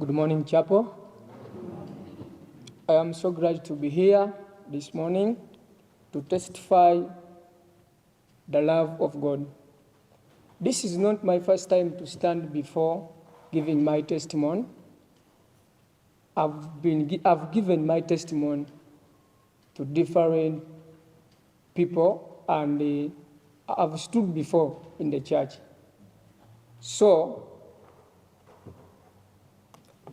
Good morning, Chapel. I am so glad to be here this morning to testify the love of God. This is not my first time to stand before giving my testimony. I've given my testimony to different people, and I've stood before in the church. So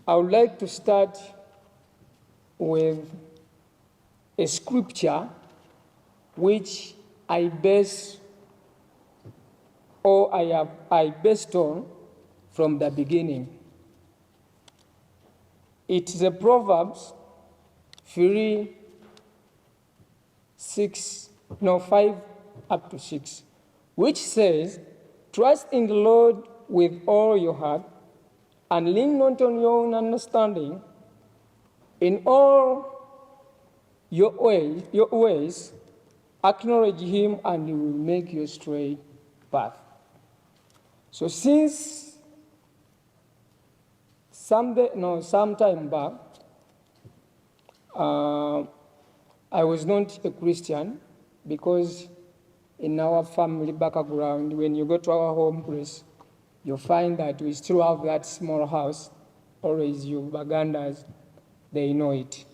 I would like to start with a scripture which I based on from the beginning. It is a Proverbs 5 up to 6, which says, "Trust in the Lord with all your heart, and lean not on your own understanding. In all your ways, acknowledge him, and he will make you straight path." So since some time back, I was not a Christian, because in our family background, when you go to our home place, you'll find that we still have that small house. Always you Bagandas, they know it,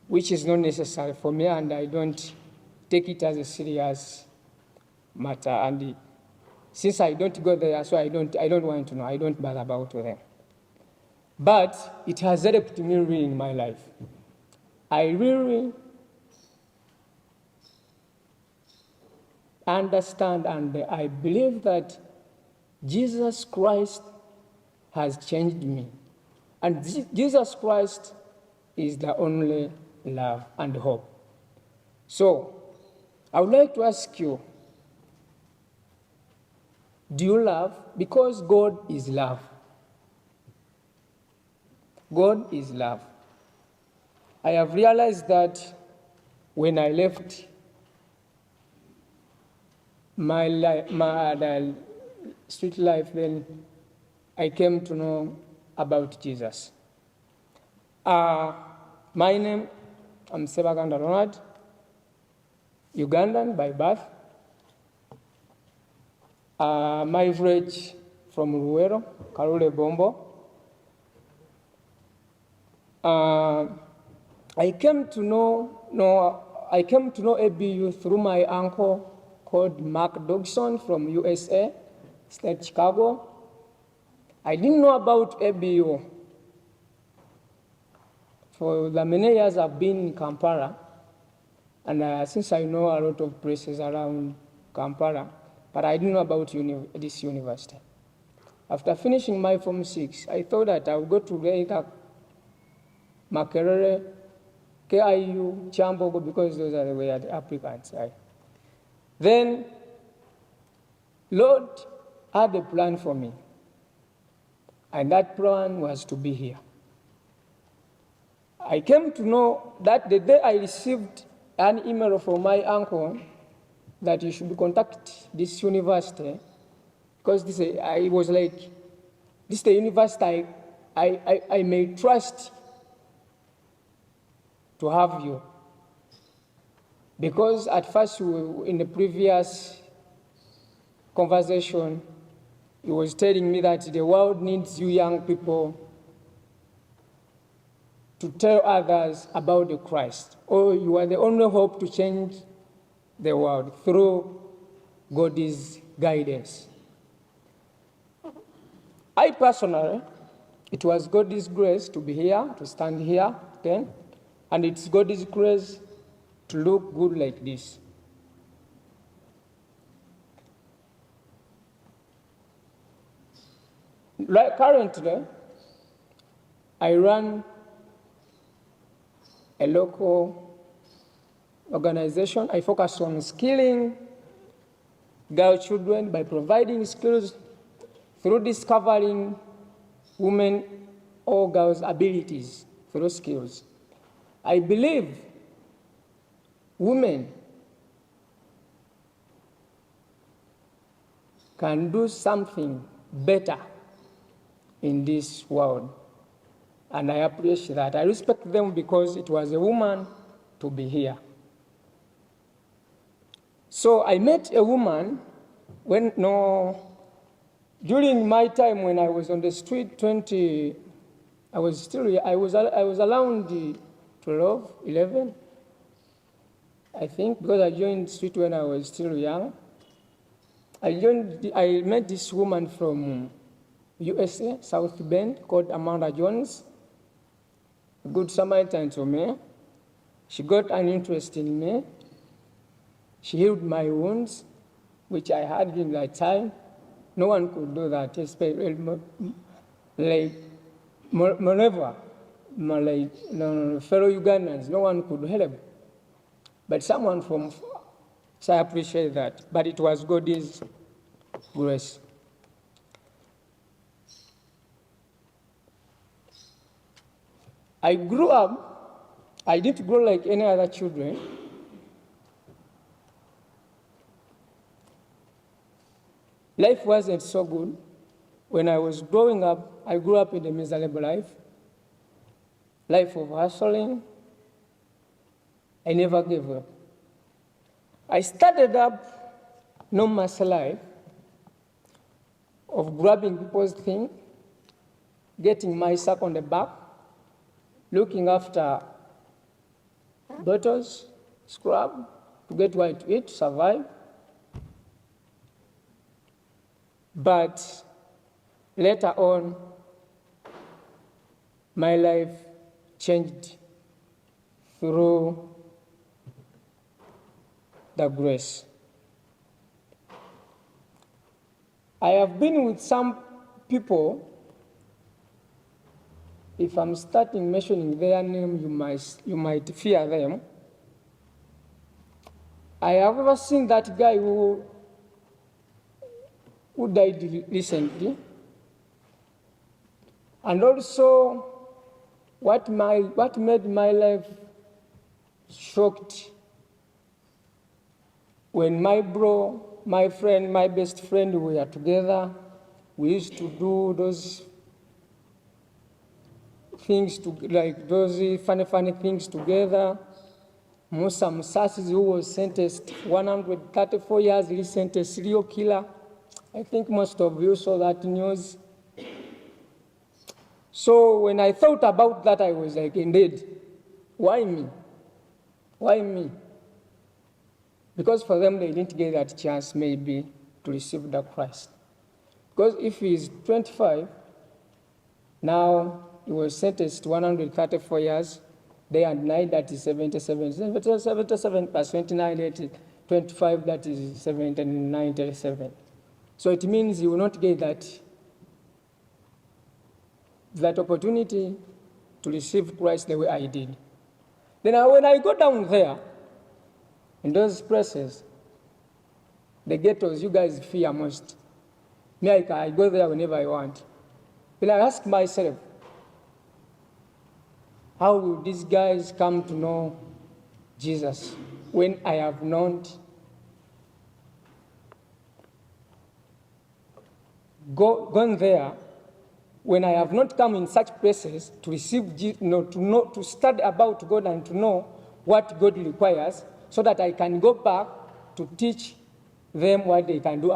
which is not necessary for me, and I don't take it as a serious matter. And since I don't go there, so I don't want to know. I don't bother about them. But it has helped me really in my life. I really understand, and I believe that Jesus Christ has changed me. And Jesus Christ is the only love and hope. So I would like to ask you, do you love? Because God is love. God is love. I have realized that when I left my street life, then I came to know about Jesus. My name, I'm Ssebaganda Ronald, Ugandan by birth. My village from Ruwero, Karule Bombo. I came to know ABU through my uncle called Mark Dodson from USA, State Chicago. I didn't know about ABU for the many years I've been in Kampala, and since I know a lot of places around Kampala, but I didn't know about this university. After finishing my Form 6, I thought that I would go to Geita, Makerere, KIU, Chambogo, because those are the applicants. Right? Then, Lord had a plan for me, and that plan was to be here. I came to know that the day I received an email from my uncle that you should contact this university, because I was like, this is the university I may trust to have you. Because at first, in the previous conversation, he was telling me that the world needs you young people to tell others about the Christ. Or you are the only hope to change the world through God's guidance. I personally, it was God's grace to be here, to stand here then, and it's God's grace to look good like this. Currently, I run a local organization. I focus on skilling girl children by providing skills through discovering women or girls' abilities through skills. I believe women can do something better in this world and I appreciate that. I respect them because it was a woman to be here. So I met a woman during my time when I was on the street, I was around 12, 11, I think, because I joined the street when I was still young. I met this woman from USA, South Bend, called Amanda Jones, a good Samaritan to me. She got an interest in me. She healed my wounds, which I had during that time. No one could do that, especially like moreover, my fellow Ugandans, no one could help. But someone from, so I appreciate that. But it was God's grace. I grew up, I didn't grow like any other children. Life wasn't so good. When I was growing up, I grew up in a miserable life of hustling. I never gave up. I started up normal life of grabbing people's things, getting my sack on the back, looking after daughters, scrub, to get what to eat, to survive. But later on, my life changed through the grace. I have been with some people. If I'm starting mentioning their name, you might fear them. I have ever seen that guy who died recently. And also, what made my life shocked, when my bro, my friend, my best friend, we were together, we used to do those things, like those funny things together. Musa Musasi, who was sentenced 134 years, recently a serial killer. I think most of you saw that news. So when I thought about that, I was like, indeed, why me? Why me? Because for them, they didn't get that chance maybe to receive the Christ. Because if he's 25, now he was sentenced to 134 years, day and night, that is 77 plus 29, that is 25, that is 97. So it means you will not get that opportunity to receive Christ the way I did. Then when I go down there, in those places, the ghettos you guys fear most, me, I go there whenever I want. Then I ask myself, how will these guys come to know Jesus when I have not gone there, when I have not come in such places to receive, to study about God and to know what God requires, so that I can go back to teach them what they can do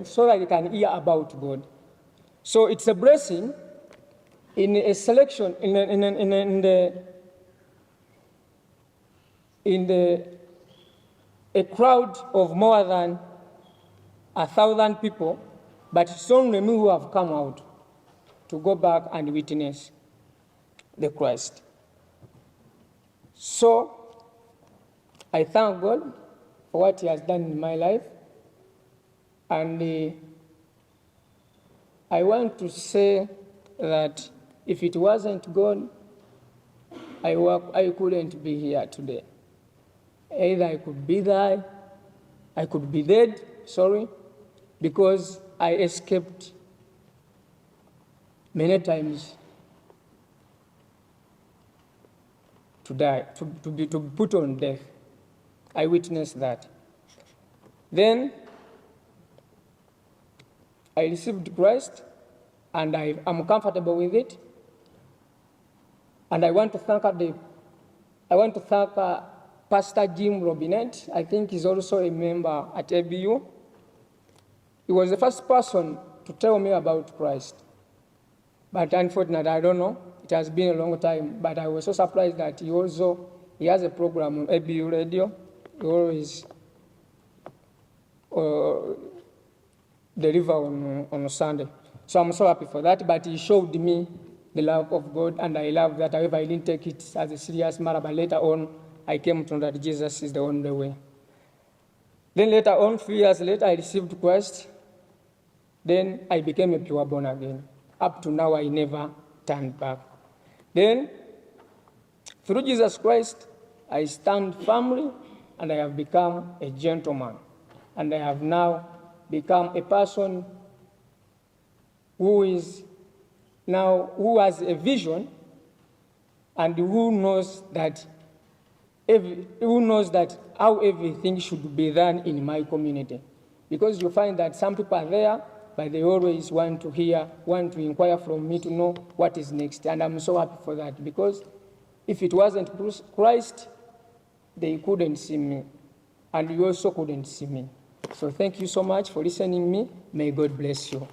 so that they can hear about God. So it's a blessing in a selection, a crowd of more than 1,000 people, but it's only me who have come out to go back and witness the Christ. So I thank God for what he has done in my life. And I want to say that if it wasn't God, I couldn't be here today. Either I could be there, I could be dead, because I escaped many times to die, to be put on death. I witnessed that. Then I received Christ, and I'm comfortable with it. And I want to thank Pastor Jim Robinet. I think he's also a member at ABU. He was the first person to tell me about Christ. But unfortunately, I don't know. It has been a long time. But I was so surprised that he has a program on ABU radio. He always deliver on Sunday. So I'm so happy for that. But he showed me the love of God, and I love that. However, I didn't take it as a serious matter, but later on, I came to know that Jesus is the only way. Then later on, 3 years later, I received Christ. Then I became a pure born again. Up to now, I never turned back. Then, through Jesus Christ, I stand firmly, and I have become a gentleman. And I have now become a person who has a vision, and who knows that how everything should be done in my community. Because you find that some people are there, but they always want to inquire from me to know what is next. And I'm so happy for that, because if it wasn't Christ, they couldn't see me, and you also couldn't see me. So thank you so much for listening to me. May God bless you.